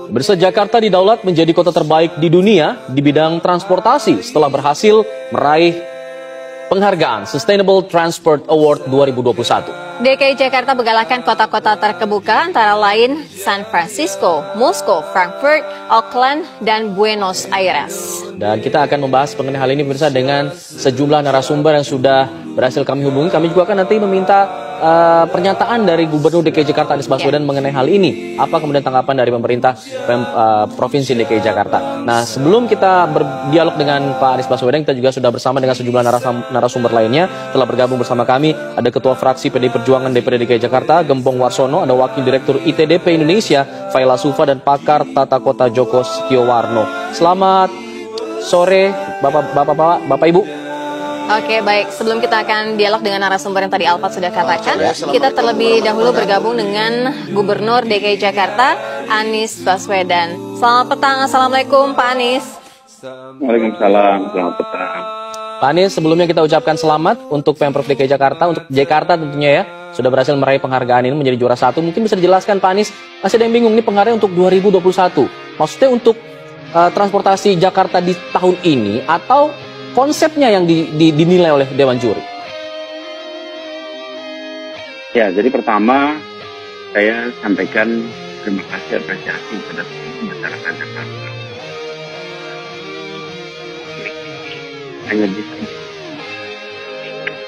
Pemirsa, Jakarta didaulat menjadi kota terbaik di dunia di bidang transportasi setelah berhasil meraih penghargaan Sustainable Transport Award 2021. DKI Jakarta mengalahkan kota-kota terkemuka antara lain San Francisco, Moskow, Frankfurt, Auckland, dan Buenos Aires. Dan kita akan membahas mengenai hal ini pemirsa dengan sejumlah narasumber yang sudah berhasil kami hubungi. Kami juga akan nanti meminta pernyataan dari Gubernur DKI Jakarta Anies Baswedan mengenai hal ini. Apa kemudian tanggapan dari pemerintah Provinsi DKI Jakarta. Nah, sebelum kita berdialog dengan Pak Anies Baswedan, kita juga sudah bersama dengan sejumlah narasumber lainnya. Telah bergabung bersama kami, ada Ketua Fraksi PDI Perjuangan DPD DKI Jakarta, Gembong Warsono, ada Wakil Direktur ITDP Indonesia, Faila Sufa, dan pakar tata kota Joko Setiowarno. Selamat sore, Bapak Ibu. Oke, baik. Sebelum kita akan dialog dengan narasumber yang tadi Alfat sudah katakan, kita terlebih dahulu bergabung dengan Gubernur DKI Jakarta, Anies Baswedan. Selamat petang, Assalamualaikum Pak Anies. Waalaikumsalam, selamat petang. Pak Anies, sebelumnya kita ucapkan selamat untuk Pemprov DKI Jakarta, untuk Jakarta tentunya ya, sudah berhasil meraih penghargaan ini menjadi juara 1. Mungkin bisa dijelaskan Pak Anies, masih ada yang bingung, ini penghargaan untuk 2021. Maksudnya untuk transportasi Jakarta di tahun ini atau konsepnya yang dinilai oleh Dewan Juri? Ya, jadi pertama saya sampaikan terima kasih apresiasi kepada masyarakat Jakarta. Hanya bisa yang dari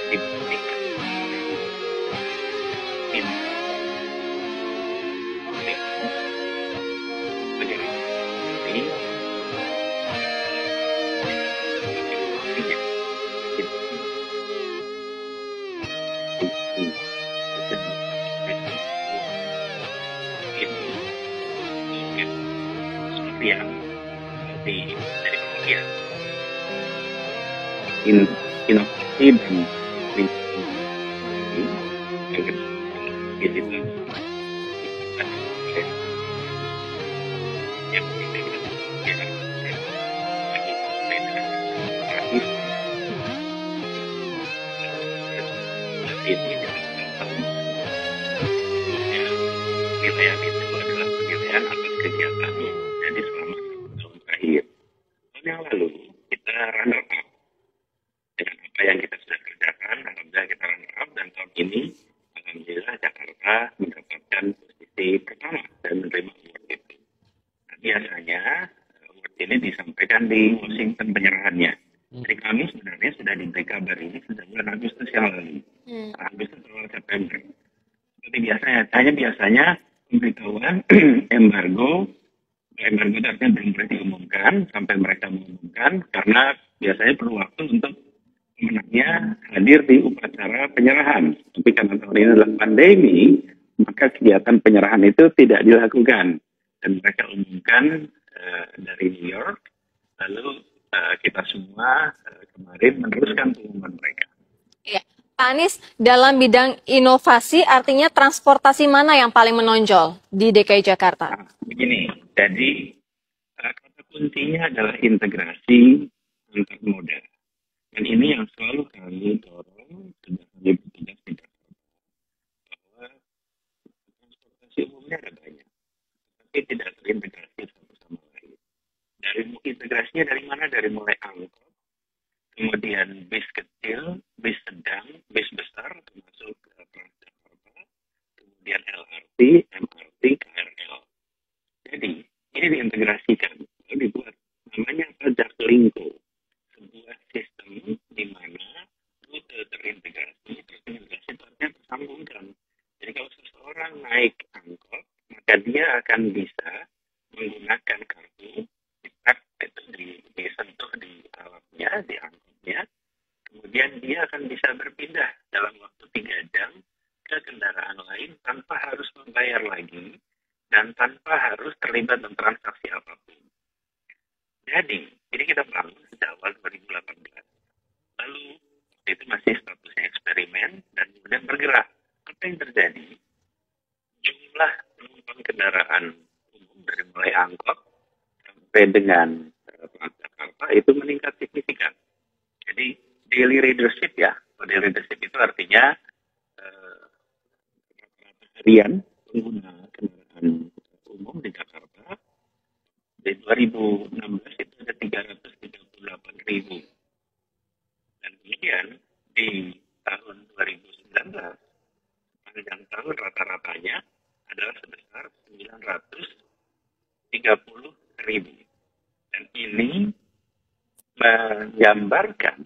kemudian inovasi dan yang kedua digital yang penilaian itu adalah penilaian atas kegiatannya. Jadi selama 1 tahun terakhir. Tahun yang lalu kita runner up dengan apa yang kita sudah kerjakan. Alhamdulillah kita runner up, dan tahun ini alhamdulillah Jakarta mendapatkan posisi pertama dan menerima award itu. Nah, biasanya award ini disampaikan di Washington penyerahannya. Jadi kami sebenarnya sudah diberi kabar ini sejak bulan Agustus yang lalu. Agustus atau September. Seperti biasanya pemberitahuan embargo itu artinya belum boleh diumumkan sampai mereka mengumumkan, karena biasanya perlu waktu untuk pemenangnya hadir di upacara penyerahan. Tapi karena tahun ini adalah pandemi, maka kegiatan penyerahan itu tidak dilakukan, dan mereka umumkan dari New York. Lalu kita semua kemarin meneruskan pengumuman mereka. Ya. Pak Anies, dalam bidang inovasi artinya transportasi mana yang paling menonjol di DKI Jakarta? Nah, begini, jadi kata kuncinya adalah integrasi antar moda. Dan ini yang selalu kami dorong sejak kami bertugas di Jakarta, bahwa transportasi umumnya ada banyak, tapi tidak terintegrasi satu sama lain. Dari integrasinya dari mana? Dari mulai angkot, kemudian bis kecil, bis sedang, bis besar, termasuk Transjakarta, kemudian LRT, MRT, KRL. Jadi, ini diintegrasikan, lalu dibuat namanya Jaklingko, sebuah sistem di mana rute terintegrasi, terintegrasi itu artinya tersambungkan. Jadi kalau seseorang naik angkot, maka dia akan bisa menggunakan kartu, itu disentuh di alatnya, di angkotnya, kemudian dia akan bisa berpindah dalam waktu 3 jam ke kendaraan lain tanpa harus membayar lagi dan tanpa harus terlibat dalam transaksi apapun. Jadi, ini kita bangun sejak awal 2018. Lalu, itu masih statusnya eksperimen dan kemudian bergerak. Apa yang terjadi? Jumlah penumpang kendaraan umum dari mulai angkot sampai dengan Transjakarta itu meningkat signifikan. Jadi, daily ridership ya. Daily ridership itu artinya harian pengguna kendaraan umum umum di Jakarta di 2016 itu ada 338.000. Dan kemudian di tahun 2019, sepanjang tahun rata-ratanya adalah sebesar 930.000. Dan ini menggambarkan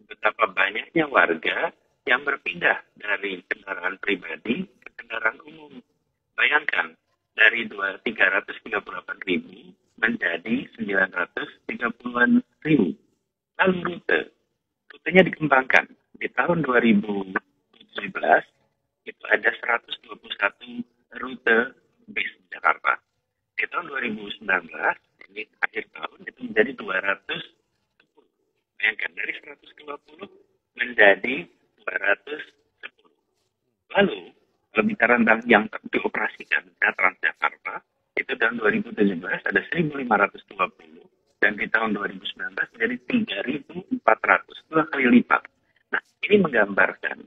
betapa banyaknya warga yang berpindah dari kendaraan pribadi ke kendaraan umum. Bayangkan, dari 338.000 menjadi 930.000. Lalu rutenya dikembangkan. Di tahun 2017 itu ada 121 rute bis di Jakarta. Di tahun 2019, ini akhir tahun, itu menjadi 210. Bayangkan, dari 120 menjadi 210. Lalu, kalau bicara tentang yang dioperasikan Transjakarta, itu tahun 2017 ada 1.520, dan di tahun 2019 menjadi 3.400, 2 kali lipat. Nah, ini menggambarkan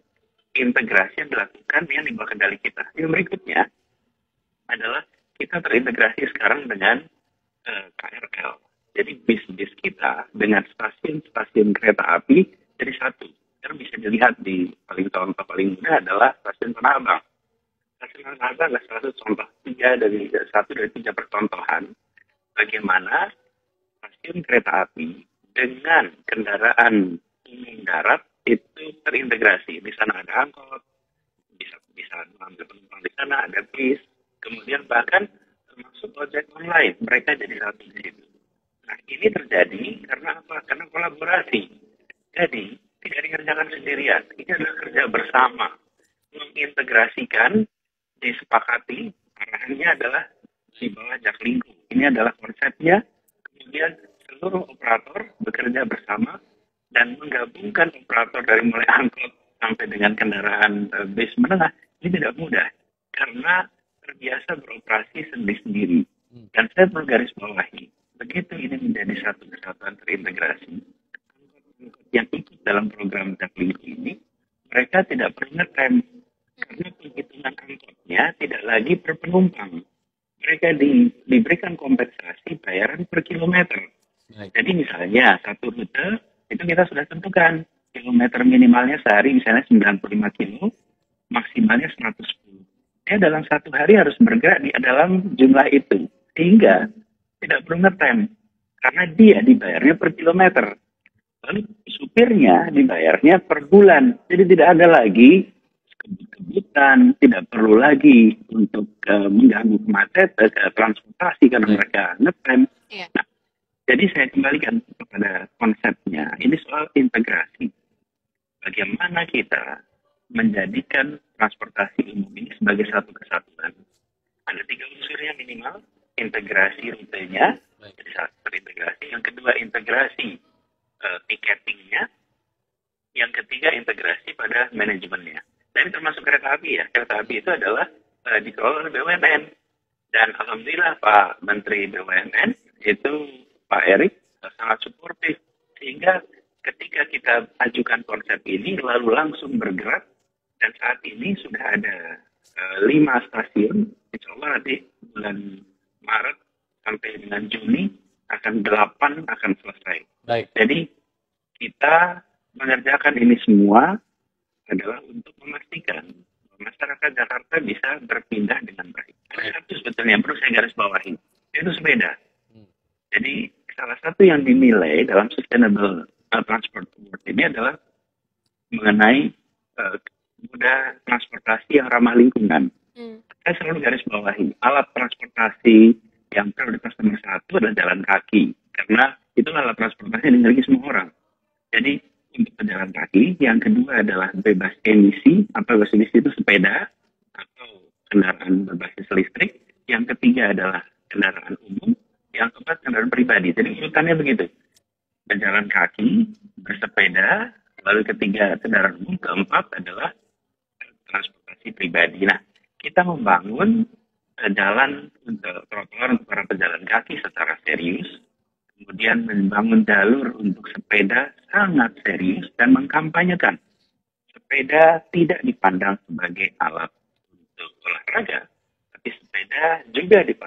integrasi yang dilakukan yang di bawah kendali kita. Yang berikutnya adalah kita terintegrasi sekarang dengan KRL. Jadi bis-bis kita dengan stasiun-stasiun kereta api jadi satu. Yang bisa dilihat di contoh paling mudah adalah stasiun Tanah Abang. Stasiun Tanah Abang adalah salah satu contoh satu dari tiga percontohan bagaimana stasiun kereta api dengan kendaraan umum darat itu terintegrasi. Di sana ada angkot, bisa mengambil penumpang di sana, ada bis, kemudian bahkan termasuk ojek online, mereka jadi satu di situ. Nah, ini terjadi karena apa? Karena kolaborasi. Jadi, tidak dikerjakan sendirian. Ini adalah kerja bersama. Mengintegrasikan, disepakati, arahannya adalah di bawah Jaklingko. Ini adalah konsepnya. Kemudian seluruh operator bekerja bersama dan menggabungkan operator dari mulai angkot sampai dengan kendaraan bis menengah. Ini tidak mudah karena terbiasa beroperasi sendiri-sendiri. Dan saya perlu garis bawahi, begitu ini menjadi satu kesatuan terintegrasi, yang ikut dalam program Jaklingko ini, mereka tidak perlu ngetem karena penghitungan angkotnya tidak lagi per penumpang. Mereka diberikan kompensasi bayaran per kilometer. Jadi misalnya satu rute itu kita sudah tentukan kilometer minimalnya sehari misalnya 95 kilo, maksimalnya 110. Dia dalam satu hari harus bergerak di dalam jumlah itu. Sehingga tidak perlu ngetem. Karena dia dibayarnya per kilometer. Lalu supirnya dibayarnya per bulan. Jadi tidak ada lagi kebut-kebutan, tidak perlu lagi untuk mengganggu kemacetan, transportasi karena mereka ngetem. Yeah. Nah, jadi saya kembalikan kepada konsepnya. Ini soal integrasi. Bagaimana kita menjadikan transportasi umum ini sebagai satu kesatuan. Ada 3 unsurnya minimal. Integrasi rutenya, jadi satu terintegrasi. Yang kedua, integrasi tiketingnya. Yang ketiga, integrasi pada manajemennya. Dan termasuk kereta api ya. Kereta api itu adalah dikelola oleh BUMN. Dan alhamdulillah Pak Menteri BUMN itu Pak Erik sangat suportif. Sehingga ketika kita ajukan konsep ini lalu langsung bergerak. Dan saat ini sudah ada 5 stasiun. Insya Allah nanti bulan Maret sampai dengan Juni akan 8 akan selesai. Baik. Jadi kita mengerjakan ini semua adalah untuk memastikan masyarakat Jakarta bisa berpindah dengan baik. Ada satu sebetulnya yang perlu saya garis bawahi, yaitu sepeda. Jadi salah satu yang dinilai dalam Sustainable Transport Award ini adalah mengenai moda transportasi yang ramah lingkungan. Saya selalu garis bawahi, alat transportasi yang prioritas nomor 1 adalah jalan kaki. Karena itu alat transportasi yang dimiliki semua orang. Jadi untuk pejalan kaki, yang kedua adalah bebas emisi, atau bebas emisi itu sepeda atau kendaraan berbasis listrik. Yang ketiga adalah kendaraan umum, yang keempat kendaraan pribadi. Jadi urutannya begitu. Berjalan kaki, bersepeda, lalu ketiga kendaraan umum, keempat adalah transportasi pribadi. Nah, kita membangun jalan untuk trotoar untuk para pejalan kaki secara serius, kemudian membangun jalur untuk sepeda sangat serius dan mengkampanyekan sepeda tidak dipandang sebagai alat untuk olahraga, tapi sepeda juga dipandang